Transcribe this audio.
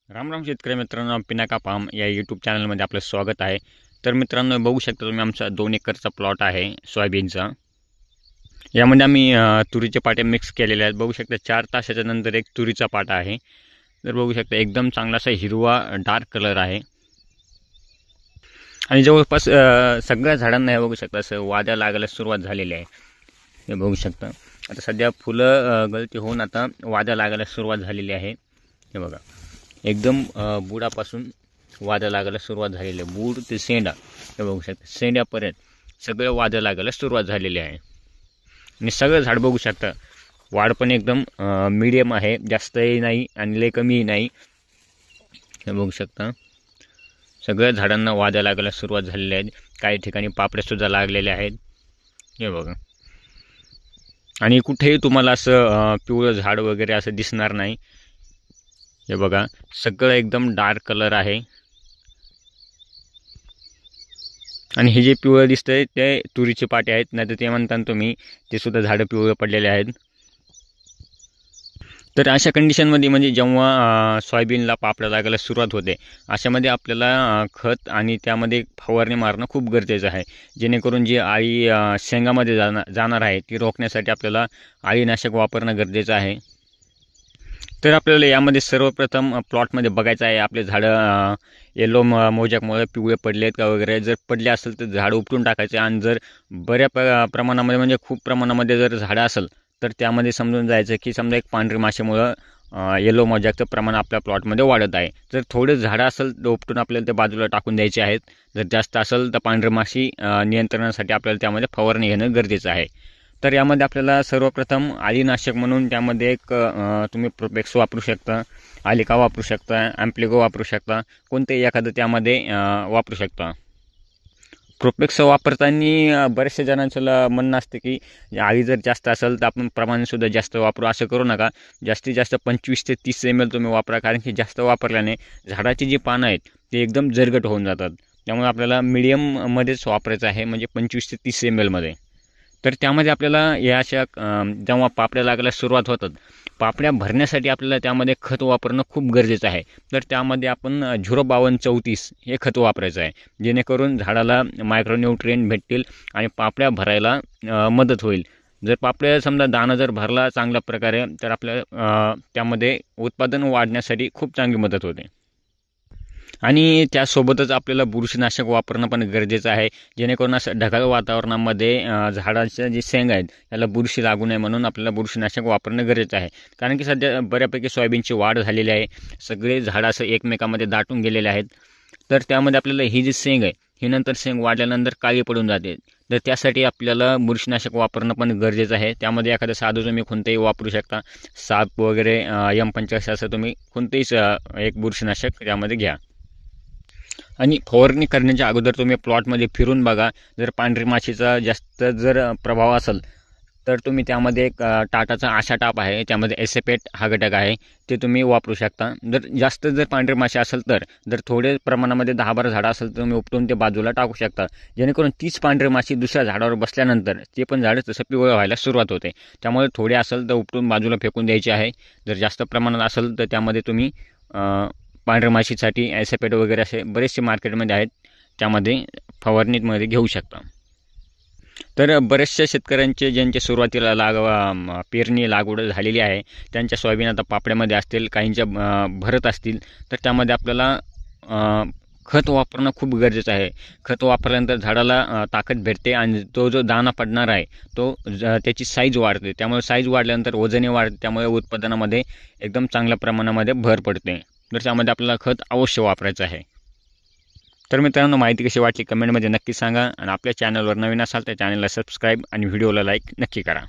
राम राम शेतकरी मित्रांनो, पिनाका फार्म या यूट्यूब चॅनलमध्ये आपलं स्वागत आहे। तर मित्रांनो, बघू शकता तुम्ही आमचा 2 एकरचा प्लॉट आहे सोयाबीनचा। यामध्ये आम्ही तुरीचे पाटे मिक्स केलेले आहेत। बघू शकता 4 तासाच्या नंतर एक तुरीचा पाटा आहे। तर बघू शकता एकदम चांगला असा हिरवा डार्क कलर आहे आणि जवळपास सगळ्या झाडांना हे बघू शकता असं वाद्या लागायला सुरुवात झालेली आहे। हे बघू शकता आता सध्या फुलं गळती होऊन आता वाद्या लागायला सुरुवात झालेली आहे। हे बघा एकदम बुडापासून वाद्या लागायला सुरुवात झालेली आहे। बूड ते शेंडा हे बघू शकता, शेंड्यापर्यंत सगळं वाद्या लागायला सुरुवात झालेली आहे आणि सगळं झाड बघू शकता वाढ पण एकदम मीडियम आहे, जास्तही नाही आणि लय कमीही नाही। हे बघू शकता सगळ्या झाडांना वाद्या लागायला सुरुवात झालेली आहे। काही ठिकाणी पापड्यासुद्धा लागलेले आहेत। हे बघा आणि कुठेही तुम्हाला असं पिवळं झाड वगैरे असं दिसणार नाही। हे बघा सगळं एकदम डार्क कलर आहे आणि हे जे पिवळं दिसतंय ते तुरीचे पाटे आहेत, नाही तर ते म्हणता तुम्ही ते सुद्धा झाडं पिवळे पडलेले आहेत। तर अशा कंडिशनमध्ये म्हणजे जेव्हा सोयाबीनला पापड्या लागायला सुरुवात होते अशामध्ये आपल्याला खत आणि त्यामध्ये फवारणी मारणं खूप गरजेचं आहे, जेणेकरून जी आळी शेंगामध्ये जाणार आहे ती रोखण्यासाठी आपल्याला आळीनाशक वापरणं गरजेचं आहे। तर आपल्याला यामध्ये सर्वप्रथम प्लॉटमध्ये बघायचं आहे आपले झाडं येलो मोजॅकमुळे पिवळे पडले आहेत का वगैरे। जर पडले असेल तर झाड उपटून टाकायचे आणि जर बऱ्या प्रमाणामध्ये म्हणजे खूप प्रमाणामध्ये जर झाडं असेल तर त्यामध्ये समजून जायचं की समजा एक पांढरी माशीमुळं येलो मोजॅकचं प्रमाण आपल्या प्लॉटमध्ये वाढत आहे। जर थोडे झाडं असेल तर उपटून आपल्याला ते बाजूला टाकून द्यायचे आहेत। जर जास्त असेल तर पांढरी माशी नियंत्रणासाठी आपल्याला त्यामध्ये फवारणी घेणं गरजेचं आहे। तर यामध्ये आपल्याला सर्वप्रथम आळीनाशक म्हणून त्यामध्ये एक तुम्ही प्रोपेक्स वापरू शकता, आलिका वापरू शकता, ॲम्प्लिगो वापरू शकता, कोणतेही एखादं त्यामध्ये वापरू शकता। प्रोपेक्स वापरताना बऱ्याचशा जणांचं म्हणणं असतं की आळी जर जास्त असेल तर आपण प्रमाणसुद्धा जास्त वापरू, असं करू नका। जास्तीत जास्त 25 ते 30 ml तुम्ही वापरा, कारण की जास्त वापरल्याने झाडाची जी पानं आहेत ते एकदम जरगट होऊन जातात। त्यामुळे आपल्याला मीडियममध्येच वापरायचं आहे, म्हणजे 25 ते 30 ml मध्ये। तर त्यामध्ये आपल्याला या अशा जेव्हा पापड्या लागायला सुरुवात होतात पापड्या भरण्यासाठी आपल्याला त्यामध्ये खत वापरणं खूप गरजेचं आहे। तर त्यामध्ये आपण 05234 हे खत वापरायचं आहे, जेणेकरून झाडाला मायक्रोन्यूट्रिएंट भेटतील आणि पापड्या भरायला मदत होईल। जर पापड्या समजा दाणा जर भरला चांगल्या प्रकारे तर आपल्या त्यामध्ये उत्पादन वाढण्यासाठी खूप चांगली मदत होते। आणि त्यासोबतच आपल्याला बुरशीनाशक वापरणं पण गरजेचं आहे, जेणेकरून असं ढगाळ वातावरणामध्ये झाडाच्या जे शेंग आहेत त्याला बुरशी लागू नये म्हणून आपल्याला बुरशीनाशक वापरणं गरजेचं आहे। कारण की सध्या बऱ्यापैकी सोयाबीनची वाढ झालेली आहे, सगळे झाडं असं एकमेकांमध्ये दाटून गेलेले आहेत। तर त्यामध्ये आपल्याला ही जी शेंग आहे ही नंतर शेंग वाढल्यानंतर काळी पडून जाते। तर त्यासाठी आपल्याला बुरशीनाशक वापरणं पण गरजेचं आहे। त्यामध्ये एखादं साधं तुम्ही कोणतेही वापरू शकता, साप वगैरे M85 असं तुम्ही कोणतेही एक बुरशीनाशक त्यामध्ये घ्या। आणि फवारणी करण्याच्या अगोदर तुम्ही प्लॉटमध्ये फिरून बघा, जर पांढरी माशीचा जास्त जर प्रभाव असेल तर तुम्ही त्यामध्ये एक टाटाचा आशा टाप आहे, त्यामध्ये एसेपेट हा घटक आहे, ते तुम्ही वापरू शकता। जर जास्त जर पांढरी माशी असेल तर जर थोडे प्रमाणामध्ये 10-12 झाडं असेल तर तुम्ही उपटून ते बाजूला टाकू शकता, जेणेकरून तीच पांढरी माशी दुसऱ्या झाडावर बसल्यानंतर ते पण झाडं तसं पिवळं व्हायला सुरुवात होते। त्यामुळे थोडे असेल तर उपटून बाजूला फेकून द्यायचे आहे। जर जास्त प्रमाणात असेल तर त्यामध्ये तुम्ही पांढऱ्या माशीसाठी ॲसेपेट वगैरे असे बरेचसे मार्केटमध्ये आहेत, त्यामध्ये फवारणीमध्ये घेऊ शकता। तर बरेचशा शेतकऱ्यांचे ज्यांच्या सुरुवातीला पेरणी लागवड झालेली आहे त्यांच्या सोयाबीन आता पापड्यामध्ये असतील, काहींच्या भरत असतील, तर त्यामध्ये आपल्याला खत वापरणं खूप गरजेचं आहे। खत वापरल्यानंतर झाडाला ताकद भेटते आणि तो जो दाणा पडणार आहे तो त्याची साईज वाढते, त्यामुळे साईज वाढल्यानंतर वजनही वाढते, त्यामुळे उत्पादनामध्ये एकदम चांगल्या प्रमाणामध्ये भर पडते। तर त्यामध्ये आपल्याला खत अवश्य वापरायचं आहे। तर मित्रांनो, माहिती कशी वाटली कमेंटमध्ये नक्की सांगा आणि आपल्या चॅनलवर नवीन असाल तर चॅनलला सबस्क्राईब आणि व्हिडिओला लाईक नक्की करा।